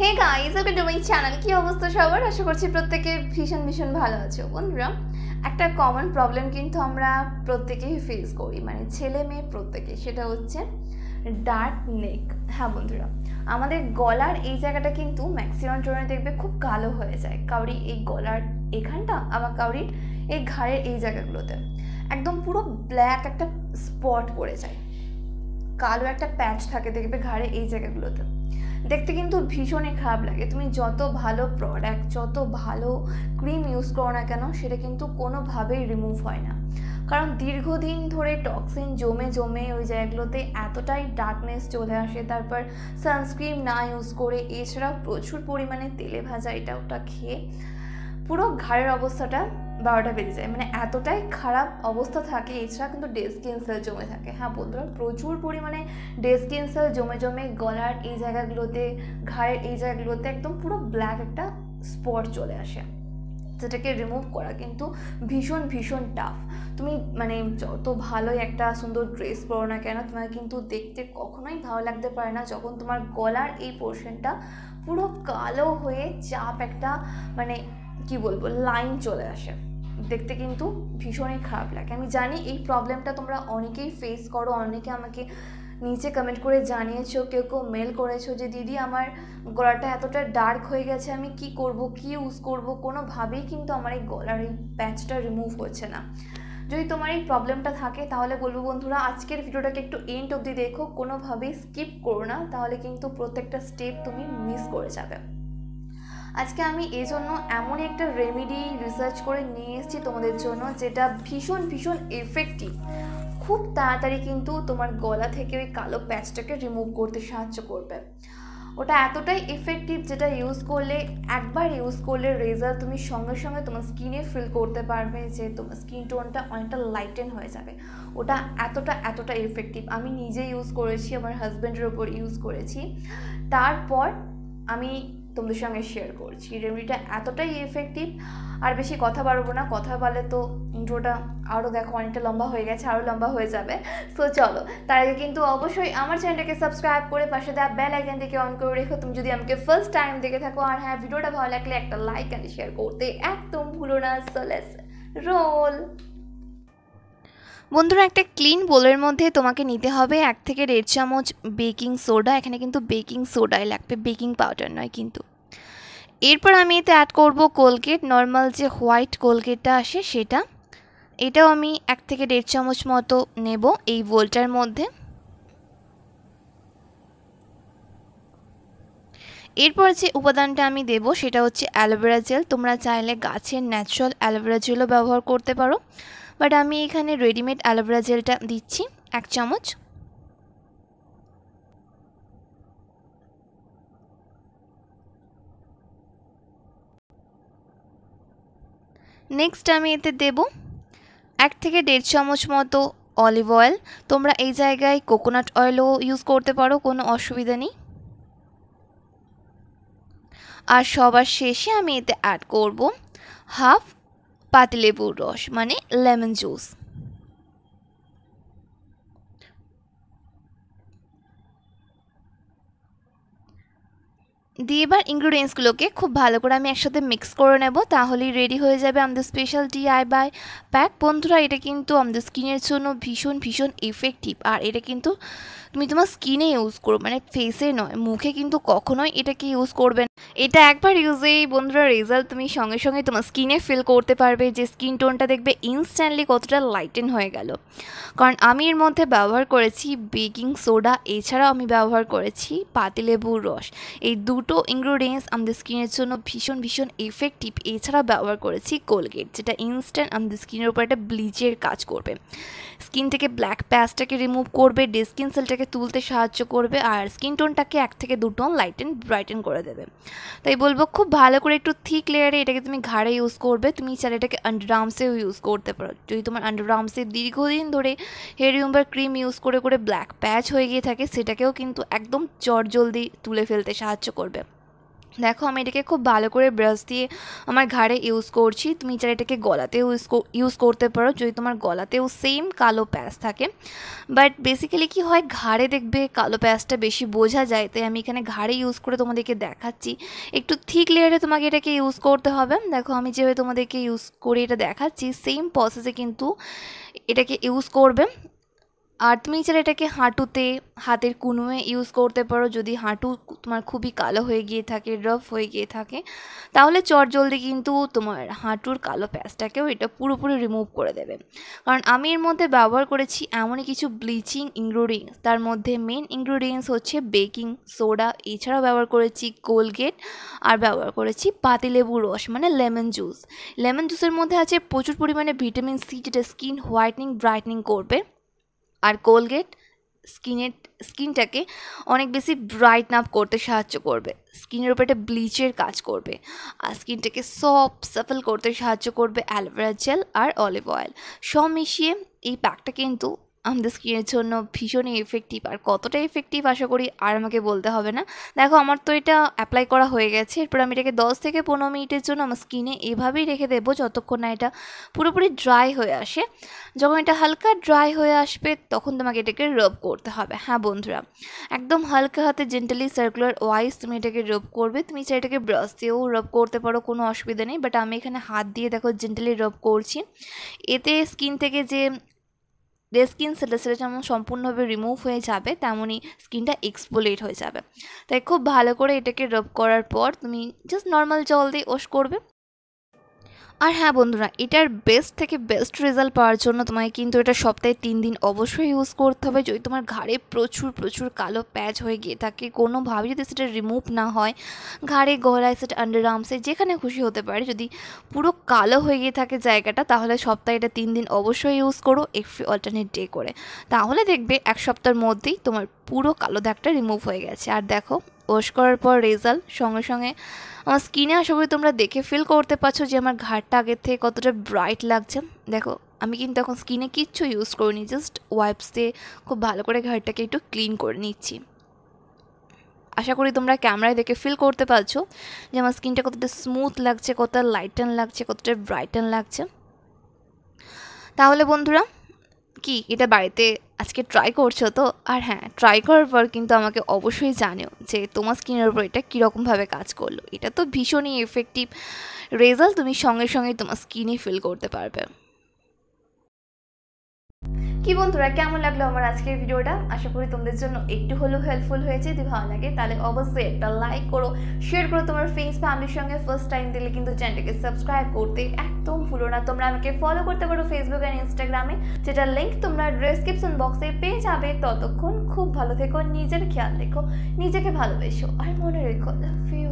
Hey guys, welcome to my channel. কি অবস্থা সবার? আশা করছি প্রত্যেকে ভীষণ ভীষণ ভালো আছো। বন্ধুরা, একটা কমন প্রবলেম কিন্তু আমরা প্রত্যেকেই ফেস করি, মানে ছেলে মেয়ে প্রত্যেকে, সেটা হচ্ছে ডার্ক নেক। হ্যাঁ বন্ধুরা, আমাদের গলার এই জায়গাটা কিন্তু ম্যাক্সিমাম জনে দেখবে খুব কালো হয়ে যায়। কাউরি এই গলার এখানটা, আবার কাউরি এই ঘাড়ের এই জায়গাগুলোতে একদম পুরো ব্ল্যাক একটা স্পট পড়ে যায়, কালো একটা প্যাচ থাকে দেখবে ঘাড়ে এই জায়গাগুলোতে। দেখতে কিন্তু ভীষণই খারাপ লাগে। তুমি যত ভালো প্রোডাক্ট, যত ভালো ক্রিম ইউজ করো না কেন, সেটা কিন্তু কোনোভাবেই রিমুভ হয় না, কারণ দীর্ঘদিন ধরে টক্সিন জমে জমে ওই জায়গাগুলোতে এতটাই ডার্কনেস চলে আসে। তারপর সানস্ক্রিন না ইউজ করে, এছাড়াও প্রচুর পরিমাণে তেলে ভাজা এটা ওটা খেয়ে পুরো ঘাড়ের অবস্থাটা 12টা বেজে যায়, মানে এতটাই খারাপ অবস্থা থাকে। এছাড়া কিন্তু ডেড স্কিন সেল জমে থাকে। হ্যাঁ বন্ধুরা, প্রচুর পরিমাণে ডেড স্কিন সেল জমে জমে গলার এই জায়গাগুলোতে, ঘাড়ের এই জায়গাগুলোতে একদম পুরো ব্ল্যাক একটা স্পট চলে আসে, যেটাকে রিমুভ করা কিন্তু ভীষণ ভীষণ টাফ। তুমি মানে যত ভালোই একটা সুন্দর ড্রেস পরো না কেন, তোমার কিন্তু দেখতে কখনোই ভালো লাগতে পারে না যখন তোমার গলার এই পোর্শনটা পুরো কালো হয়ে চাপ একটা, মানে কি বলবো, লাইন চলে আসে। দেখতে কিন্তু ভীষণই খারাপ লাগে। আমি জানি এই প্রবলেমটা তোমরা অনেকেই ফেস করো, অনেকে আমাকে নিচে কমেন্ট করে জানিয়েছো, কেউ কেউ মেল করেছো যে দিদি আমার গলাটা এতটা ডার্ক হয়ে গেছে, আমি কি করব, কি ইউজ করব, কোনোভাবেই কিন্তু আমার এই গলার এই প্যাচটা রিমুভ হচ্ছে না। যদি তোমার এই প্রবলেমটা থাকে তাহলে বলবো বন্ধুরা, আজকের ভিডিওটাকে একটু এন্ড অবধি দেখো, কোনোভাবেই স্কিপ করো না, তাহলে কিন্তু প্রত্যেকটা স্টেপ তুমি মিস করে যাবে। আজকে আমি এই জন্য এমনই একটা রেমেডি রিসার্চ করে নিয়ে এসেছি তোমাদের জন্য, যেটা ভীষণ ভীষণ এফেক্টিভ। খুব তাড়াতাড়ি কিন্তু তোমার গলা থেকে ওই কালো প্যাচটাকে রিমুভ করতে সাহায্য করবে। ওটা এতটাই এফেক্টিভ যেটা ইউজ করলে, একবার ইউজ করলে রেজাল্ট তুমি সঙ্গে সঙ্গে তোমার স্কিনে ফিল করতে পারবে যে তোমার স্কিন টোনটা অনেকটা লাইটেন হয়ে যাবে। ওটা এতটা এফেক্টিভ। আমি নিজে ইউজ করেছি, আমার হাজব্যান্ডের ওপর ইউজ করেছি, তারপর আমি তোমাদের সঙ্গে শেয়ার করছি। রেমেডিটা এতটাই এফেক্টিভ। আর বেশি কথা বাড়বো না, কথা বলে তো ইন্ট্রোটা আরও দেখো অনেকটা লম্বা হয়ে গেছে, আরও লম্বা হয়ে যাবে। সো চলো, তার আগে কিন্তু অবশ্যই আমার চ্যানেলটাকে সাবস্ক্রাইব করে পাশে দেওয়া বেল আইকনটিকে অন করে রেখো তুমি যদি আমাকে ফার্স্ট টাইম দেখে থাকো। আর হ্যাঁ, ভিডিওটা ভালো লাগলে একটা লাইক অ্যান্ড শেয়ার করতে একদম ভুলো না। So let's role. বন্ধুরা, একটা ক্লিন বোলের মধ্যে তোমাকে নিতে হবে 1 থেকে 1.5 চামচ বেকিং সোডা। এখানে কিন্তু বেকিং সোডাই লাগবে, বেকিং পাউডার নয় কিন্তু। এরপর আমি এতে অ্যাড করব কোলগেট, নর্মাল যে হোয়াইট কোলগেটটা আসে সেটা। এটাও আমি 1 থেকে 1.5 চামচ মতো নেব এই বোলটার মধ্যে। এরপর যে উপাদানটা আমি দেব সেটা হচ্ছে অ্যালোভেরা জেল। তোমরা চাইলে গাছের ন্যাচারাল অ্যালোভেরা জেলও ব্যবহার করতে পারো, বাট আমি এখানে রেডিমেড অ্যালোভেরা জেলটা দিচ্ছি 1 চামচ। নেক্সট আমি এতে দেব 1 থেকে 1.5 চামচ মতো অলিভ অয়েল। তোমরা এই জায়গায় কোকোনাট অয়েলও ইউজ করতে পারো, কোনো অসুবিধা নেই। আর সবার শেষে আমি এতে অ্যাড করব হাফ পাতিলেবুর রস, মানে লেমন জুস। দিয়ে এবার ইনগ্রিডিয়েন্টসগুলোকে খুব ভালো করে আমি একসাথে মিক্স করে নেব, তাহলেই রেডি হয়ে যাবে আমাদের স্পেশাল DIY প্যাক। বন্ধুরা, এটা কিন্তু আমাদের স্কিনের জন্য ভীষণ ভীষণ এফেক্টিভ। আর এটা কিন্তু তুমি তোমার স্কিনে ইউজ করো, মানে ফেসে নয়, মুখে কিন্তু কখনোই এটাকে ইউজ করবে না। এটা একবার ইউজেই বন্ধুরা রেজাল্ট তুমি সঙ্গে সঙ্গে তোমার স্কিনে ফিল করতে পারবে, যে স্কিন টোনটা দেখবে ইনস্ট্যান্টলি কতটা লাইটেন হয়ে গেল। কারণ আমি এর মধ্যে ব্যবহার করেছি বেকিং সোডা, এছাড়াও আমি ব্যবহার করেছি পাতিলেবুর রস। এই দুটো ইনগ্রিডিয়েন্টস আমাদের স্কিনের জন্য ভীষণ ভীষণ এফেক্টিভ। এছাড়া ব্যবহার করেছি কোলগেট, যেটা ইনস্ট্যান্ট আমাদের স্কিনের উপর একটা ব্লিচের কাজ করবে, স্কিন থেকে ব্ল্যাক প্যাচটাকে রিমুভ করবে, ডেড স্কিন সেলটাকে তুলতে সাহায্য করবে, আর স্কিন টোনটাকে 1 থেকে 2 টোন লাইটেন ব্রাইটেন করে দেবে। তাই বলবো খুব ভালো করে একটু থিক লেয়ারে এটাকে তুমি ঘাড়ে ইউজ করবে। তুমি চাইলে এটাকে আন্ডারআর্মসেও ইউজ করতে পারো, যদি তোমার আন্ডারআর্মসে দীর্ঘদিন ধরে হেয়ার রিমুভার ক্রিম ইউজ করে করে ব্ল্যাক প্যাচ হয়ে গিয়ে থাকে, সেটাকেও কিন্তু একদম চটজলদি তুলে ফেলতে সাহায্য করবে। দেখো আমি এটাকে খুব ভালো করে ব্রাশ দিয়ে আমার ঘাড়ে ইউজ করছি। তুমি চাইলে এটাকে গলাতেও ইউজ করতে পারো যদি তোমার গলাতেও সেম কালো প্যাচ থাকে। বাট বেসিক্যালি কি হয়, ঘাড়ে দেখবে কালো প্যাচটা বেশি বোঝা যায়, তাই আমি এখানে ঘাড়ে ইউজ করে তোমাদেরকে দেখাচ্ছি। একটু থিক লেয়ারে তোমাকে এটাকে ইউজ করতে হবে। দেখো আমি যেভাবে তোমাদেরকে ইউজ করে এটা দেখাচ্ছি, সেম প্রসেসে কিন্তু এটাকে ইউজ করবে। আর তুমি চাইলে এটাকে হাঁটুতে, হাতের কুনুয়ে ইউজ করতে পারো যদি হাঁটু তোমার খুবই কালো হয়ে গিয়ে থাকে, রাফ হয়ে গিয়ে থাকে, তাহলে চটজলদি কিন্তু তোমার হাঁটুর কালো প্যাচটাকেও এটা পুরোপুরি রিমুভ করে দেবে। কারণ আমি এর মধ্যে ব্যবহার করেছি এমনই কিছু ব্লিচিং ইনগ্রিডিয়েন্টস, তার মধ্যে মেন ইনগ্রিডিয়েন্টস হচ্ছে বেকিং সোডা, এছাড়াও ব্যবহার করেছি কোলগেট, আর ব্যবহার করেছি পাতিলেবুর রস মানে লেমন জুস। লেমন জুসের মধ্যে আছে প্রচুর পরিমাণে ভিটামিন সি, যেটা স্কিন হোয়াইটনিং ব্রাইটনিং করবে। আর কোলগেট স্কিনটাকে অনেক বেশি ব্রাইটন আপ করতে সাহায্য করবে, স্কিনের উপর একটা ব্লিচের কাজ করবে, আর স্কিনটাকে সফট সাফল করতে সাহায্য করবে অ্যালোভেরা জেল আর অলিভ অয়েল। সব মিশিয়ে এই প্যাকটা কিন্তু আমাদের স্কিনের জন্য ভীষণই এফেক্টিভ। আর কতটা এফেক্টিভ আশা করি আর আমাকে বলতে হবে না। দেখো আমার তো এটা অ্যাপ্লাই করা হয়ে গেছে। এরপর আমি এটাকে 10 থেকে 15 মিনিটের জন্য আমার স্কিনে এভাবেই রেখে দেবো যতক্ষণ না এটা পুরোপুরি ড্রাই হয়ে আসে। যখন এটা হালকা ড্রাই হয়ে আসবে তখন তোমাকে এটাকে রাব করতে হবে। হ্যাঁ বন্ধুরা, একদম হালকা হাতে জেন্টালি সার্কুলার ওয়াইজ তুমি এটাকে রাব করবে। তুমি চাই এটাকে ব্রাশ দিয়েও রাব করতে পারো, কোনো অসুবিধা নেই, বাট আমি এখানে হাত দিয়ে দেখো জেন্টালি রাব করছি। এতে স্কিন থেকে যে স্কিন সেটা যেমন সম্পূর্ণভাবে রিমুভ হয়ে যাবে, তেমনই স্কিনটা এক্সফোলিয়েট হয়ে যাবে। তাই খুব ভালো করে এটাকে রাব করার পর তুমি জাস্ট নর্মাল জল দিয়ে ওয়াশ করবে। আর হ্যাঁ বন্ধুরা, এটার বেস্ট থেকে বেস্ট রেজাল্ট পাওয়ার জন্য তোমাকে কিন্তু এটা সপ্তাহে 3 দিন অবশ্যই ইউজ করতে হবে। যদি তোমার ঘাড়ে প্রচুর প্রচুর কালো প্যাচ হয়ে গিয়ে থাকে, কোনোভাবে যদি সেটা রিমুভ না হয়, ঘাড়ে, গলায়, সেটা আন্ডার আর্মসে যেখানে খুশি হতে পারে, যদি পুরো কালো হয়ে গিয়ে থাকে জায়গাটা, তাহলে সপ্তাহে এটা 3 দিন অবশ্যই ইউজ করো এভরি অল্টারনেট ডে করে। তাহলে দেখবে 1 সপ্তাহের মধ্যেই তোমার পুরো কালো দাগটা রিমুভ হয়ে গেছে। আর দেখো ওয়াশ করার পর রেজাল্ট সঙ্গে সঙ্গে আমার স্কিনে আশা করি তোমরা দেখে ফিল করতে পারছো যে আমার ঘাড়টা আগের থেকে কতটা ব্রাইট লাগছে। দেখো আমি কিন্তু এখন স্কিনে কিচ্ছু ইউজ করিনি, জাস্ট ওয়াইপস দিয়ে খুব ভালো করে ঘাড়টাকে একটু ক্লিন করে নিচ্ছি। আশা করি তোমরা ক্যামেরায় দেখে ফিল করতে পারছো যে আমার স্কিনটা কতটা স্মুথ লাগছে, কতটা লাইটেন লাগছে, কতটা ব্রাইটেন লাগছে। তাহলে বন্ধুরা, কি এটা বাড়িতে আজকে ট্রাই করছো তো? আর হ্যাঁ, ট্রাই করার পর কিন্তু আমাকে অবশ্যই জানিও যে তোমার স্কিনের উপর এটা কীরকমভাবে কাজ করলো। এটা তো ভীষণই এফেক্টিভ রেজাল্ট, তুমি সঙ্গে সঙ্গেই তোমার স্কিনে ফিল করতে পারবে। কি বন্ধুরা, কেমন লাগলো আমার আজকের ভিডিওটা? আশা করি তোমাদের জন্য একটু হলেও হেল্পফুল হয়েছে। যদি ভালো লাগে তাহলে অবশ্যই একটা লাইক করো, শেয়ার করো তোমার ফ্রেন্ডস ফ্যামিলির সঙ্গে। ফার্স্ট টাইম দিলে কিন্তু চ্যানেলটাকে সাবস্ক্রাইব করতে একদম ভুলো না। তোমরা আমাকে ফলো করতে পারো ফেসবুক আর ইনস্টাগ্রামে, যেটার লিঙ্ক তোমরা ডেসক্রিপশন বক্সে পেয়ে যাবে। ততক্ষণ খুব ভালো থেকো, নিজের খেয়াল রেখো, নিজেকে ভালোবেসো, আর মনে রেখো লাভ ইউ।